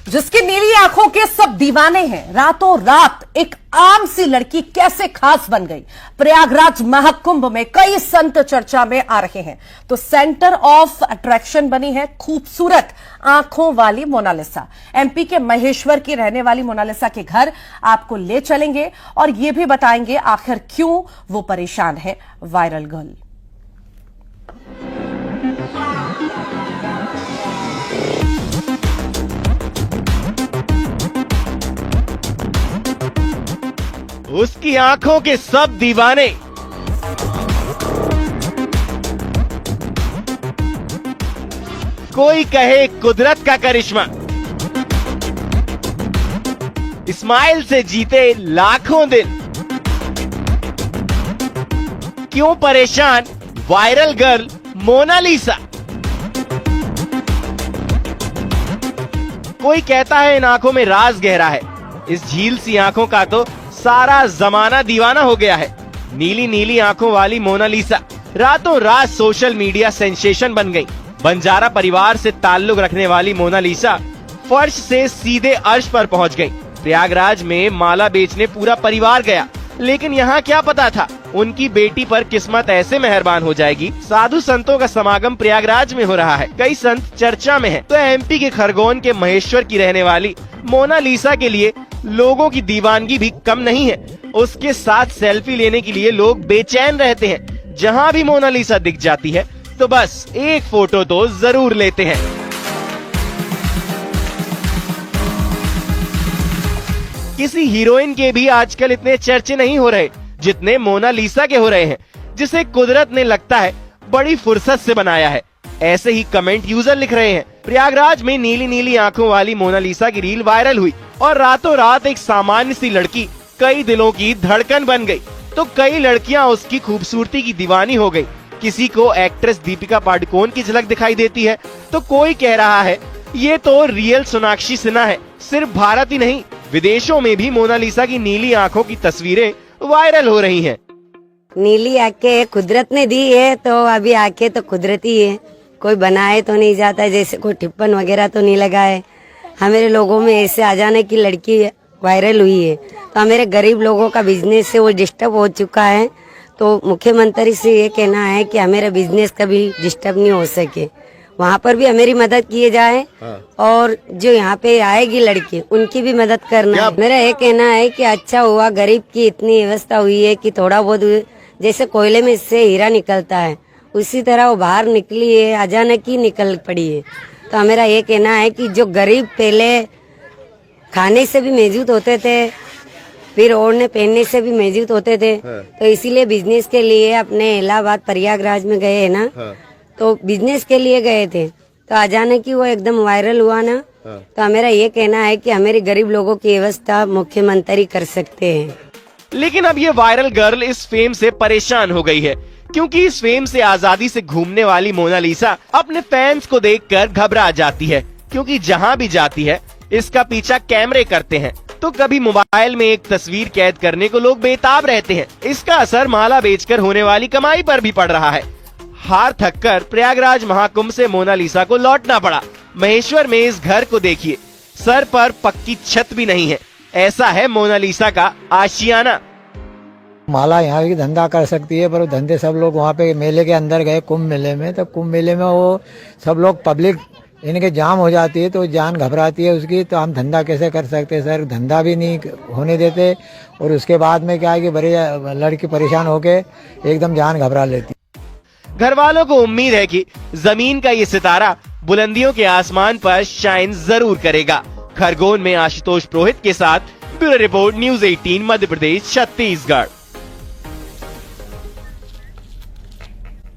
जिसकी नीली आंखों के सब दीवाने हैं, रातों रात एक आम सी लड़की कैसे खास बन गई। प्रयागराज महाकुंभ में कई संत चर्चा में आ रहे हैं, तो सेंटर ऑफ अट्रैक्शन बनी है खूबसूरत आंखों वाली मोनालिसा। एमपी के महेश्वर की रहने वाली मोनालिसा के घर आपको ले चलेंगे और यह भी बताएंगे आखिर क्यों वो परेशान है वायरल गर्ल। उसकी आंखों के सब दीवाने। कोई कहे कुदरत का करिश्मा। स्माइल से जीते लाखों दिल। क्यों परेशान वायरल गर्ल मोनालिसा। कोई कहता है इन आंखों में राज गहरा है। इस झील सी आंखों का तो सारा जमाना दीवाना हो गया है। नीली नीली आंखों वाली मोनालिसा रातों रात सोशल मीडिया सेंसेशन बन गई। बंजारा परिवार से ताल्लुक रखने वाली मोनालिसा फर्श से सीधे अर्श पर पहुंच गई। प्रयागराज में माला बेचने पूरा परिवार गया, लेकिन यहाँ क्या पता था उनकी बेटी पर किस्मत ऐसे मेहरबान हो जाएगी। साधु संतों का समागम प्रयागराज में हो रहा है, कई संत चर्चा में हैं। तो एमपी के खरगोन के महेश्वर की रहने वाली मोनालिसा के लिए लोगों की दीवानगी भी कम नहीं है। उसके साथ सेल्फी लेने के लिए लोग बेचैन रहते हैं। जहाँ भी मोनालिसा दिख जाती है तो बस एक फोटो तो जरूर लेते हैं। किसी हीरोइन के भी आजकल इतने चर्चे नहीं हो रहे जितने मोनालिसा के हो रहे हैं, जिसे कुदरत ने लगता है बड़ी फुर्सत से बनाया है। ऐसे ही कमेंट यूजर लिख रहे हैं। प्रयागराज में नीली नीली आंखों वाली मोनालिसा की रील वायरल हुई और रातों रात एक सामान्य सी लड़की कई दिलों की धड़कन बन गई। तो कई लड़कियां उसकी खूबसूरती की दीवानी हो गई। किसी को एक्ट्रेस दीपिका पादुकोण की झलक दिखाई देती है, तो कोई कह रहा है ये तो रियल सोनाक्षी सिन्हा है। सिर्फ भारत ही नहीं, विदेशों में भी मोनालिसा की नीली आंखों की तस्वीरें वायरल हो रही हैं। नीली आंखें कुदरत ने दी है, तो अभी आंखें तो कुदरती है, कोई बनाए तो नहीं जाता, जैसे कोई टिप्पण वगैरह तो नहीं लगा है। हमारे लोगों में ऐसे आ जाने की लड़की वायरल हुई है, तो हमारे गरीब लोगों का बिजनेस से वो डिस्टर्ब हो चुका है। तो मुख्यमंत्री से ये कहना है कि हमारा बिजनेस कभी डिस्टर्ब नहीं हो सके, वहाँ पर भी हमारी मदद किए जाए। और जो यहाँ पे आएगी लड़की उनकी भी मदद करना। मेरा ये कहना है कि अच्छा हुआ गरीब की इतनी व्यवस्था हुई है कि थोड़ा बहुत जैसे कोयले में से हीरा निकलता है उसी तरह वो बाहर निकली है, अचानक ही निकल पड़ी है। तो मेरा ये कहना है कि जो गरीब पहले खाने से भी मौजूद होते थे, फिर ओढ़ने पहनने से भी मौजूद होते थे, तो इसीलिए बिजनेस के लिए अपने इलाहाबाद प्रयागराज में गए है ना, तो बिजनेस के लिए गए थे, तो अचानक ही वो एकदम वायरल हुआ ना। तो मेरा ये कहना है कि हमारे गरीब लोगों की व्यवस्था मुख्यमंत्री कर सकते हैं। लेकिन अब ये वायरल गर्ल इस फेम से परेशान हो गई है, क्योंकि इस फेम से आजादी से घूमने वाली मोनालिसा अपने फैंस को देखकर घबरा जाती है। क्योंकि जहाँ भी जाती है इसका पीछा कैमरे करते हैं, तो कभी मोबाइल में एक तस्वीर कैद करने को लोग बेताब रहते हैं। इसका असर माला बेचकर होने वाली कमाई पर भी पड़ रहा है। हार थककर प्रयागराज महाकुंभ से मोनालिसा को लौटना पड़ा। महेश्वर में इस घर को देखिए, सर पर पक्की छत भी नहीं है। ऐसा है मोनालिसा का आशियाना। माला यहाँ भी धंधा कर सकती है, पर वो धंधे सब लोग वहाँ पे मेले के अंदर गए कुंभ मेले में, तो कुंभ मेले में वो सब लोग पब्लिक इनके जाम हो जाती है, तो जान घबराती है उसकी। तो हम धंधा कैसे कर सकते हैं सर, धंधा भी नहीं होने देते। और उसके बाद में क्या है कि बड़ी लड़की परेशान होके एकदम जान घबरा लेती। घर वालों को उम्मीद है कि जमीन का ये सितारा बुलंदियों के आसमान पर शाइन जरूर करेगा। खरगोन में आशुतोष पुरोहित के साथ bureau report, news 18 Madhya Pradesh Chhattisgarh.